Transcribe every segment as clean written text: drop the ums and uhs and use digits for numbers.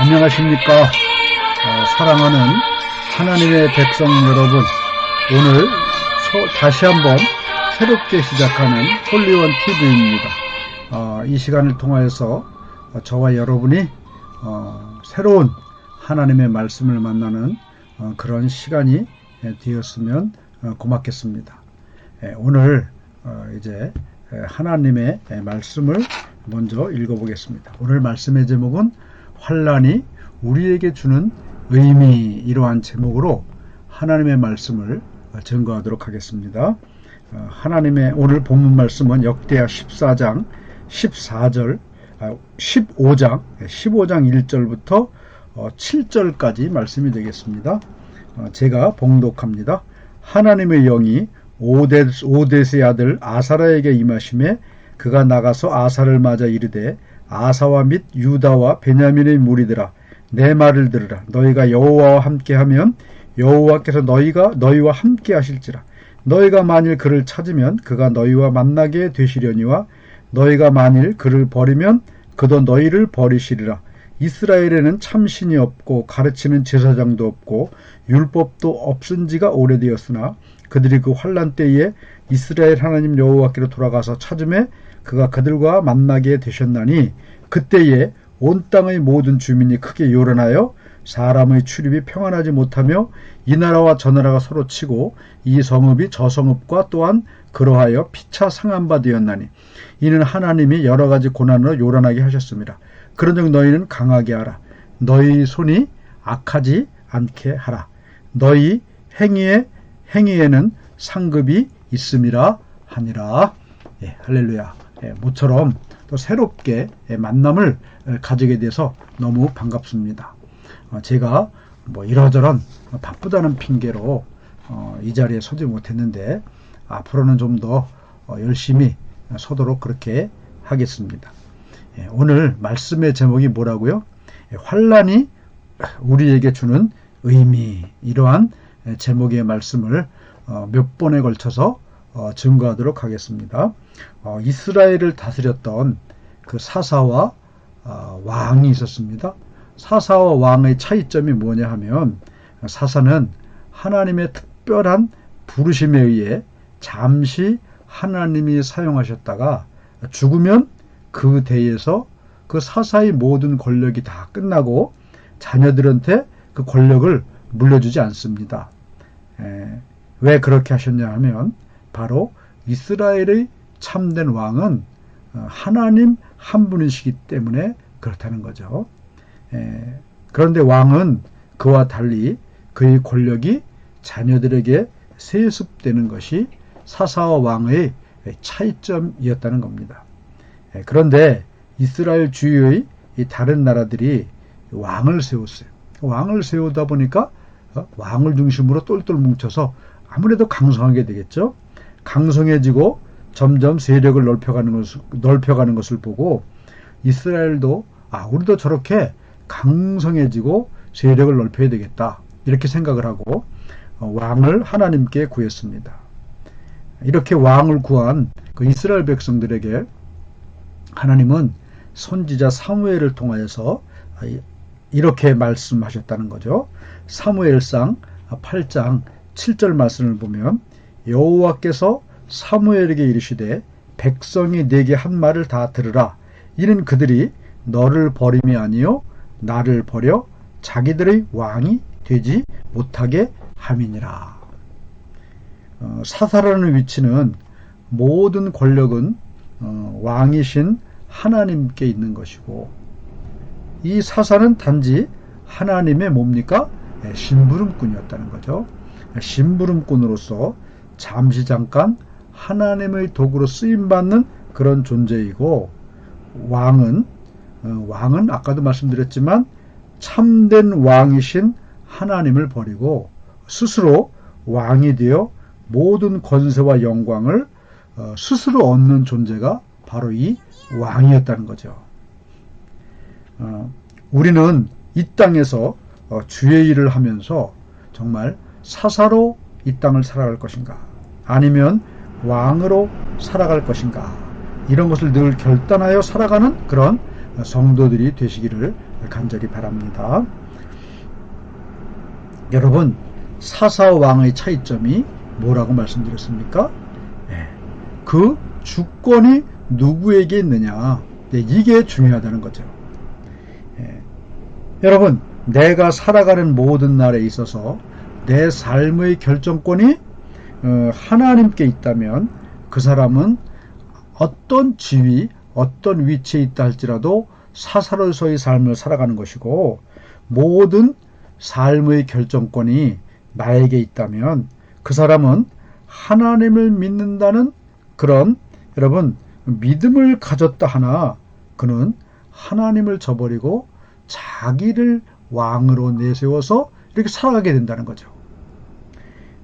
안녕하십니까. 사랑하는 하나님의 백성 여러분, 오늘 다시 한번 새롭게 시작하는 홀리원 TV입니다. 이 시간을 통하여서 저와 여러분이 새로운 하나님의 말씀을 만나는 그런 시간이 되었으면 고맙겠습니다. 오늘 이제 하나님의 말씀을 먼저 읽어보겠습니다. 오늘 말씀의 제목은 환난이 우리에게 주는 의미, 이러한 제목으로 하나님의 말씀을 증거하도록 하겠습니다. 하나님의 오늘 본문 말씀은 역대하 14장 15장 1절부터 7절까지 말씀이 되겠습니다. 제가 봉독합니다. 하나님의 영이 오데스의 아들 아사라에게 임하심에 그가 나가서 아사를 맞아 이르되 아사와 및 유다와 베냐민의 무리들아, 내 말을 들으라. 너희가 여호와와 함께하면 여호와께서 너희와 함께 하실지라. 너희가 만일 그를 찾으면 그가 너희와 만나게 되시려니와 너희가 만일 그를 버리면 그도 너희를 버리시리라. 이스라엘에는 참신이 없고 가르치는 제사장도 없고 율법도 없은 지가 오래되었으나 그들이 그 환난 때에 이스라엘 하나님 여호와께로 돌아가서 찾음에 그가 그들과 만나게 되셨나니 그때에 온 땅의 모든 주민이 크게 요란하여 사람의 출입이 평안하지 못하며 이 나라와 저 나라가 서로 치고 이 성읍이 저 성읍과 또한 그러하여 피차 상한 바 되었나니 이는 하나님이 여러 가지 고난으로 요란하게 하셨습니다. 그런즉 너희는 강하게 하라. 너희 손이 악하지 않게 하라. 너희 행위에는 상급이 있음이라 하니라. 할렐루야. 모처럼 또 새롭게 만남을 가지게 돼서 너무 반갑습니다. 제가 이러저런 바쁘다는 핑계로 이 자리에 서지 못했는데 앞으로는 좀 더 열심히 서도록 그렇게 하겠습니다. 오늘 말씀의 제목이 뭐라고요? 환난이 우리에게 주는 의미, 이러한 제목의 말씀을 몇 번에 걸쳐서 증거하도록 하겠습니다. 이스라엘을 다스렸던 그 사사와 왕이 있었습니다. 사사와 왕의 차이점이 뭐냐 하면 사사는 하나님의 특별한 부르심에 의해 잠시 하나님이 사용하셨다가 죽으면 그 대에서 그 사사의 모든 권력이 다 끝나고 자녀들한테 그 권력을 물려주지 않습니다. 왜 그렇게 하셨냐 하면 바로 이스라엘의 참된 왕은 하나님 한 분이시기 때문에 그렇다는 거죠. 그런데 왕은 그와 달리 그의 권력이 자녀들에게 세습되는 것이 사사와 왕의 차이점이었다는 겁니다. 그런데 이스라엘 주위의 다른 나라들이 왕을 세웠어요. 왕을 세우다 보니까 왕을 중심으로 똘똘 뭉쳐서 아무래도 강성하게 되겠죠. 강성해지고 점점 세력을 넓혀가는 것을 보고 이스라엘도 우리도 저렇게 강성해지고 세력을 넓혀야 되겠다, 이렇게 생각을 하고 왕을 하나님께 구했습니다. 이렇게 왕을 구한 그 이스라엘 백성들에게 하나님은 선지자 사무엘을 통하여서 이렇게 말씀하셨다는 거죠. 사무엘상 8장 7절 말씀을 보면 여호와께서 사무엘에게 이르시되 백성이 내게 한 말을 다 들으라. 이는 그들이 너를 버림이 아니요 나를 버려 자기들의 왕이 되지 못하게 함이니라. 사사라는 위치는 모든 권력은 왕이신 하나님께 있는 것이고 이 사사는 단지 하나님의 뭡니까? 심부름꾼이었다는 거죠. 심부름꾼으로서 잠시 잠깐 하나님의 도구로 쓰임받는 그런 존재이고 왕은 아까도 말씀드렸지만 참된 왕이신 하나님을 버리고 스스로 왕이 되어 모든 권세와 영광을 스스로 얻는 존재가 바로 이 왕이었다는 거죠. 우리는 이 땅에서 주의 일을 하면서 정말 사사로 이 땅을 살아갈 것인가, 아니면 왕으로 살아갈 것인가, 이런 것을 늘 결단하여 살아가는 그런 성도들이 되시기를 간절히 바랍니다. 여러분, 사사왕의 차이점이 뭐라고 말씀드렸습니까? 그 주권이 누구에게 있느냐, 이게 중요하다는 거죠. 여러분, 내가 살아가는 모든 날에 있어서 내 삶의 결정권이 하나님께 있다면 그 사람은 어떤 지위, 어떤 위치에 있다 할지라도 사사로서의 삶을 살아가는 것이고, 모든 삶의 결정권이 나에게 있다면 그 사람은 하나님을 믿는다는 그런, 여러분, 믿음을 가졌다 하나 그는 하나님을 저버리고 자기를 왕으로 내세워서 이렇게 살아가게 된다는 거죠.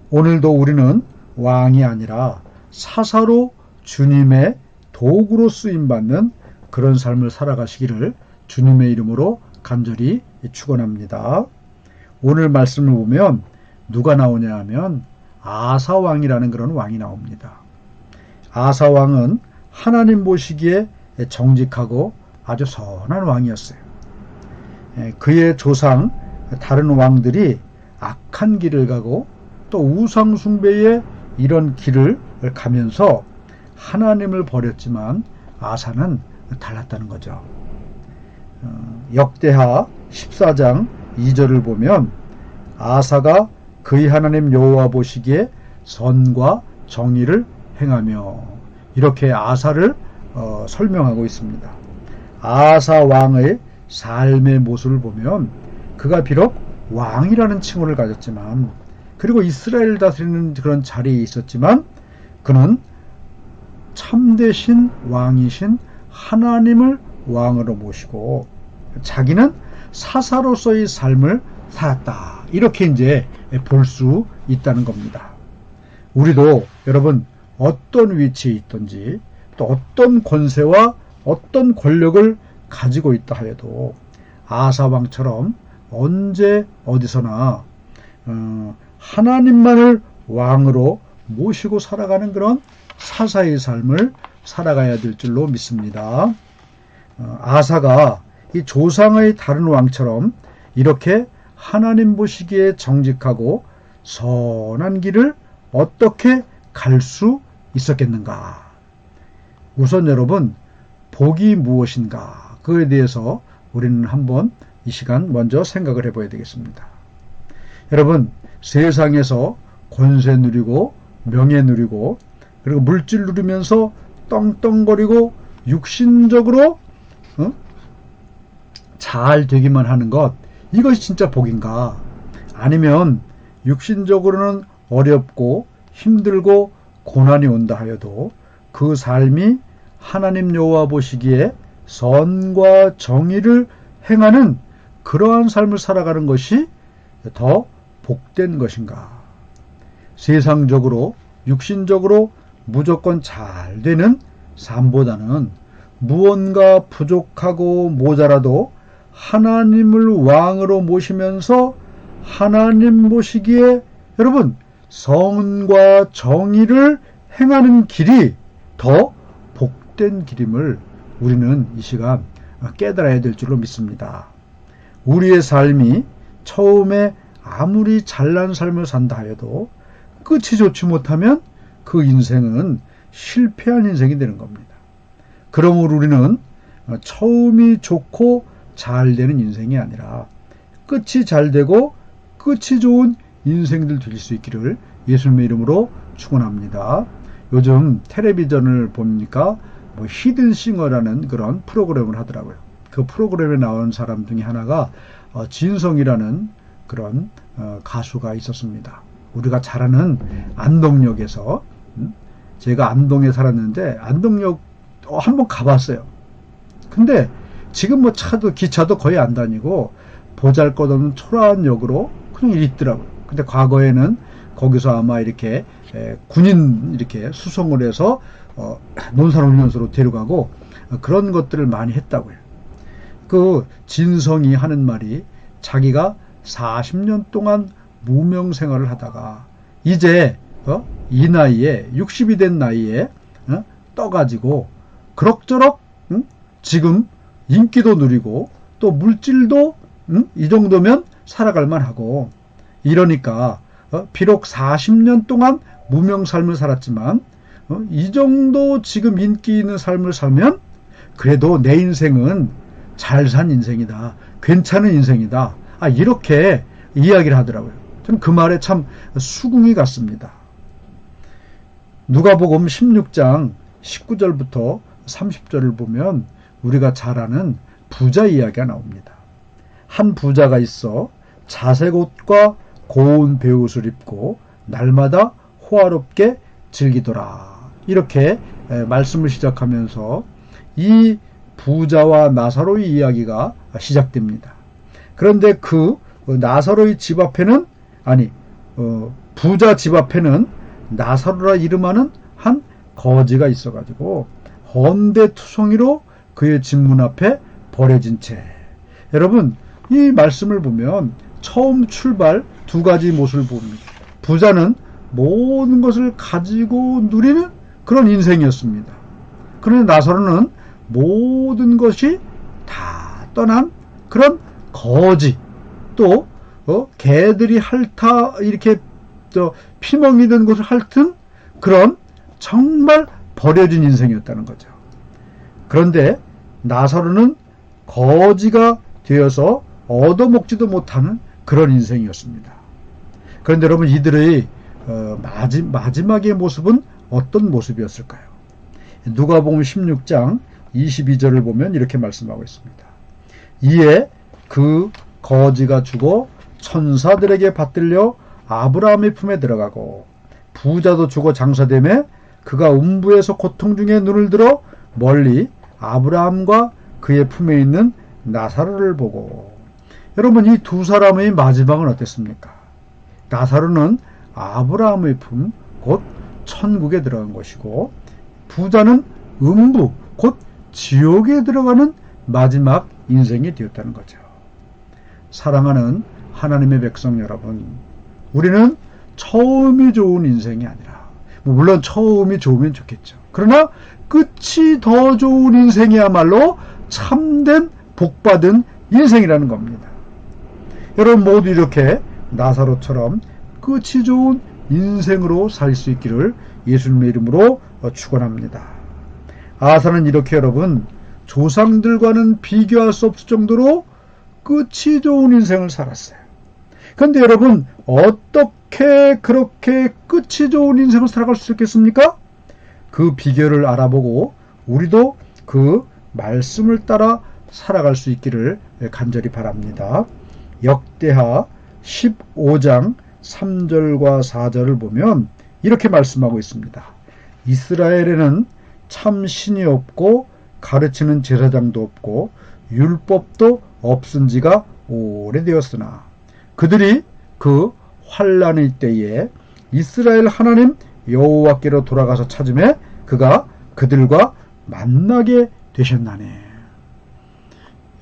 오늘도 우리는 왕이 아니라 사사로 주님의 도구로 쓰임받는 그런 삶을 살아가시기를 주님의 이름으로 간절히 축원합니다. 오늘 말씀을 보면 누가 나오냐 하면 아사왕이라는 그런 왕이 나옵니다. 아사왕은 하나님 보시기에 정직하고 아주 선한 왕이었어요. 그의 조상 다른 왕들이 악한 길을 가고 또 우상 숭배의 이런 길을 가면서 하나님을 버렸지만 아사는 달랐다는 거죠. 역대하 14장 2절을 보면 아사가 그의 하나님 여호와 보시기에 선과 정의를 행하며, 이렇게 아사를 설명하고 있습니다. 아사 왕의 삶의 모습을 보면 그가 비록 왕이라는 칭호를 가졌지만, 그리고 이스라엘을 다스리는 그런 자리에 있었지만, 그는 참되신 왕이신 하나님을 왕으로 모시고 자기는 사사로서의 삶을 살았다, 이렇게 이제 볼 수 있다는 겁니다. 우리도 여러분 어떤 위치에 있든지 또 어떤 권세와 어떤 권력을 가지고 있다 하여도 아사왕처럼 언제 어디서나 하나님만을 왕으로 모시고 살아가는 그런 사사의 삶을 살아가야 될 줄로 믿습니다. 아사가 이 조상의 다른 왕처럼 이렇게 하나님 보시기에 정직하고 선한 길을 어떻게 갈 수 있었겠는가? 우선 여러분, 복이 무엇인가? 그에 대해서 우리는 한번 이 시간 먼저 생각을 해봐야 되겠습니다. 여러분, 세상에서 권세 누리고 명예 누리고 그리고 물질 누리면서 떵떵거리고 육신적으로 잘 되기만 하는 것, 이것이 진짜 복인가? 아니면 육신적으로는 어렵고 힘들고 고난이 온다 하여도 그 삶이 하나님 여호와 보시기에 선과 정의를 행하는 그러한 삶을 살아가는 것이 더 복된 것인가? 세상적으로 육신적으로 무조건 잘 되는 삶보다는 무언가 부족하고 모자라도 하나님을 왕으로 모시면서 하나님 보시기에 여러분 선과 정의를 행하는 길이 더 복된 길임을 우리는 이 시간 깨달아야 될 줄로 믿습니다. 우리의 삶이 처음에 아무리 잘난 삶을 산다 하여도 끝이 좋지 못하면 그 인생은 실패한 인생이 되는 겁니다. 그러므로 우리는 처음이 좋고 잘 되는 인생이 아니라 끝이 잘 되고 끝이 좋은 인생들 될 수 있기를 예수님의 이름으로 축원합니다. 요즘 텔레비전을 보니까 히든싱어라는 그런 프로그램을 하더라고요. 그 프로그램에 나온 사람 중에 하나가 진성이라는 그런 가수가 있었습니다. 우리가 잘 아는 안동역에서, 제가 안동에 살았는데 안동역 한번 가봤어요. 근데 지금 차도 기차도 거의 안 다니고 보잘것없는 초라한 역으로 그냥 있더라고요. 근데 과거에는 거기서 아마 이렇게 군인 이렇게 수송을 해서 논산훈련소로 데려가고 그런 것들을 많이 했다고요. 그 진성이 하는 말이 자기가 40년 동안 무명 생활을 하다가 이제 이 나이에 60이 된 나이에 떠가지고 그럭저럭 지금 인기도 누리고 또 물질도 이 정도면 살아갈 만하고, 이러니까 비록 40년 동안 무명 삶을 살았지만 이 정도 지금 인기 있는 삶을 살면 그래도 내 인생은 잘 산 인생이다, 괜찮은 인생이다, 이렇게 이야기를 하더라고요. 저는 그 말에 참 수긍이 갔습니다. 누가복음 16장 19절부터 30절을 보면 우리가 잘 아는 부자 이야기가 나옵니다. 한 부자가 있어 자색 옷과 고운 베옷을 입고 날마다 호화롭게 즐기더라. 이렇게 말씀을 시작하면서 이 부자와 나사로의 이야기가 시작됩니다. 그런데 그 나사로의 집 앞에는, 부자 집 앞에는 나사로라 이름하는 한 거지가 있어가지고 헌데투성이로 그의 집 문 앞에 버려진 채. 여러분, 이 말씀을 보면 처음 출발 두 가지 모습을 봅니다. 부자는 모든 것을 가지고 누리는 그런 인생이었습니다. 그런데 나사로는 모든 것이 다 떠난 그런 거지, 또 개들이 핥아 이렇게 피멍이 든 곳을 핥은 그런 정말 버려진 인생이었다는 거죠. 그런데 나사로는 거지가 되어서 얻어먹지도 못하는 그런 인생이었습니다. 그런데 여러분, 이들의 마지막의 모습은 어떤 모습이었을까요? 누가복음 16장 22절을 보면 이렇게 말씀하고 있습니다. 이에 그 거지가 죽어 천사들에게 받들려 아브라함의 품에 들어가고, 부자도 죽어 장사되매 그가 음부에서 고통 중에 눈을 들어 멀리 아브라함과 그의 품에 있는 나사로를 보고. 여러분, 이 두 사람의 마지막은 어땠습니까? 나사로는 아브라함의 품, 곧 천국에 들어간 것이고, 부자는 음부, 곧 지옥에 들어가는 마지막 인생이 되었다는 거죠. 사랑하는 하나님의 백성 여러분, 우리는 처음이 좋은 인생이 아니라, 물론 처음이 좋으면 좋겠죠. 그러나 끝이 더 좋은 인생이야말로 참된 복받은 인생이라는 겁니다. 여러분 모두 이렇게 나사로처럼 끝이 좋은 인생으로 살 수 있기를 예수님의 이름으로 축원합니다. 아사는 이렇게 여러분 조상들과는 비교할 수 없을 정도로 끝이 좋은 인생을 살았어요. 그런데 여러분, 어떻게 그렇게 끝이 좋은 인생을 살아갈 수 있겠습니까? 그 비결을 알아보고 우리도 그 말씀을 따라 살아갈 수 있기를 간절히 바랍니다. 역대하 15장 3절과 4절을 보면 이렇게 말씀하고 있습니다. 이스라엘에는 참 신이 없고 가르치는 제사장도 없고 율법도 없은 지가 오래되었으나 그들이 그 환난의 때에 이스라엘 하나님 여호와께로 돌아가서 찾음에 그가 그들과 만나게 되셨나니.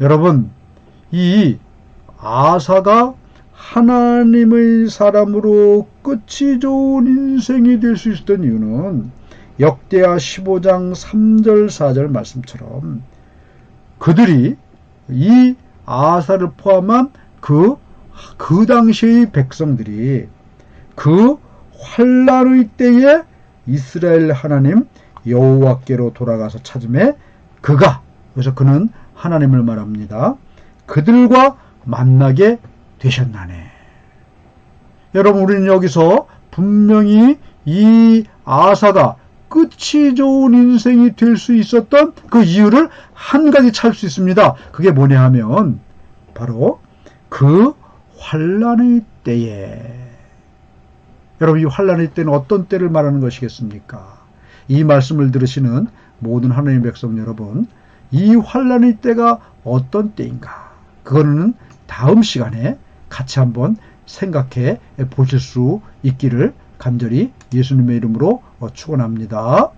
여러분, 이 아사가 하나님의 사람으로 끝이 좋은 인생이 될 수 있었던 이유는 역대하 15장 3절 4절 말씀처럼 그들이 이 아사를 포함한 그 당시의 백성들이 그 환난의 때에 이스라엘 하나님 여호와께로 돌아가서 찾음에 그가, 그래서 그는 하나님을 말합니다. 그들과 만나게 되셨나네. 여러분, 우리는 여기서 분명히 이 아사가 끝이 좋은 인생이 될 수 있었던 그 이유를 한 가지 찾을 수 있습니다. 그게 뭐냐 하면 바로 그 환난의 때에. 여러분, 이 환난의 때는 어떤 때를 말하는 것이겠습니까? 이 말씀을 들으시는 모든 하나님의 백성 여러분, 이 환난의 때가 어떤 때인가? 그거는 다음 시간에 같이 한번 생각해 보실 수 있기를 간절히 예수님의 이름으로 축원합니다.